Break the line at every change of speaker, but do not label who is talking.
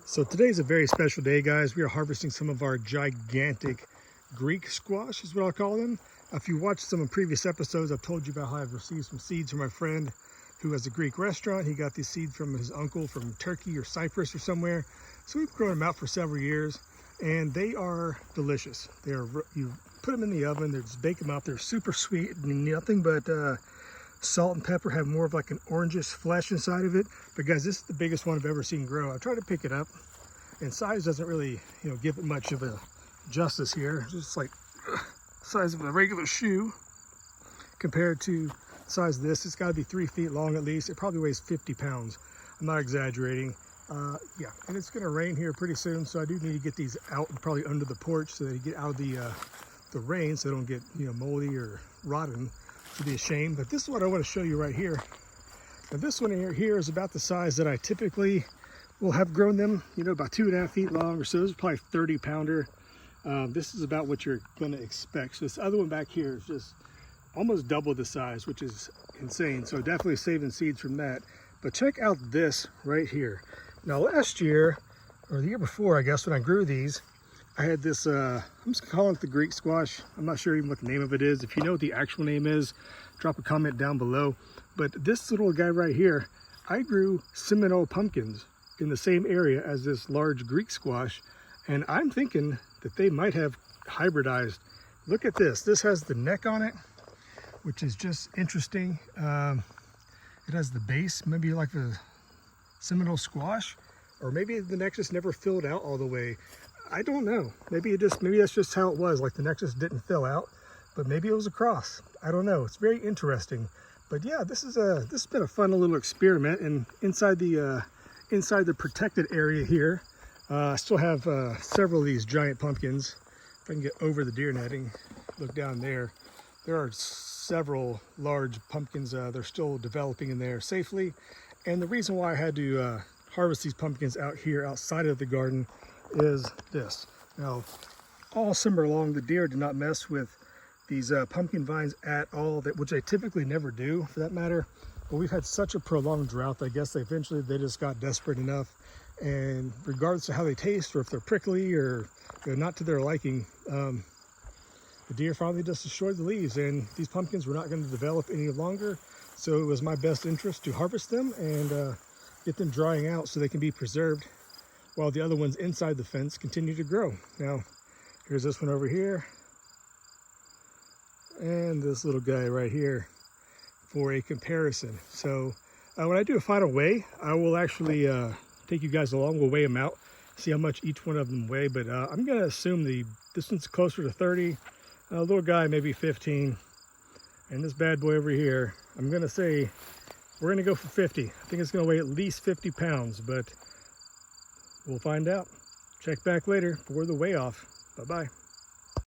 So today's a very special day, guys. We are harvesting some of our gigantic Greek squash, is what I'll call them. If you watched some of previous episodes, I've told you about how I've received some seeds from my friend who has a Greek restaurant. He got these seeds from his uncle from Turkey or Cyprus or somewhere. So we've grown them out for several years, and they are delicious. You put them in the oven, they just bake them out. They're super sweet, nothing but salt and pepper, have more of like an orangish flesh inside of it. But guys, this is the biggest one I've ever seen grow. I tried to pick it up, and size doesn't really, give it much of a justice here. It's just like size of a regular shoe compared to the size of this. It's got to be 3 feet long at least. It probably weighs 50 pounds. I'm not exaggerating. Yeah, and it's gonna rain here pretty soon, so I do need to get these out and probably under the porch so they get out of the rain, so they don't get moldy or rotten. It'd be a shame. But this is what I want to show you right here. Now this one here is about the size that I typically will have grown them, about 2.5 feet long or so. This is probably 30 pounder. This is about what you're going to expect. So this other one back here is just almost double the size, which is insane. So definitely saving seeds from that. But check out this right here. Now last year, or the year before, I guess, when I grew these, I had this, I'm just calling it the Greek squash. I'm not sure even what the name of it is. If you know what the actual name is, drop a comment down below. But this little guy right here, I grew Seminole pumpkins in the same area as this large Greek squash. And I'm thinking that they might have hybridized. Look at this. This has the neck on it, which is just interesting. It has the base, maybe like the Seminole squash, or maybe the nexus never filled out all the way. I don't know. Maybe that's just how it was. Like the nexus didn't fill out, but maybe it was a cross. I don't know. It's very interesting. But yeah, this has been a fun little experiment. And inside the protected area here, I still have several of these giant pumpkins. If I can get over the deer netting, look down there. There are several large pumpkins. They're still developing in there safely. And the reason why I had to harvest these pumpkins out here outside of the garden is this. Now, all summer long, the deer did not mess with these pumpkin vines at all, which they typically never do, for that matter. But we've had such a prolonged drought that I guess they just got desperate enough. And regardless of how they taste, or if they're prickly or not to their liking, the deer finally just destroyed the leaves, and these pumpkins were not going to develop any longer. So it was my best interest to harvest them and get them drying out so they can be preserved while the other ones inside the fence continue to grow. Now, here's this one over here, and this little guy right here for a comparison. So when I do a final weigh, I will actually take you guys along. We'll weigh them out, see how much each one of them weigh. But I'm going to assume this one's closer to 30, little guy maybe 15, and this bad boy over here, I'm going to say we're going to go for 50. I think it's going to weigh at least 50 pounds, but we'll find out. Check back later for the weigh off. Bye-bye.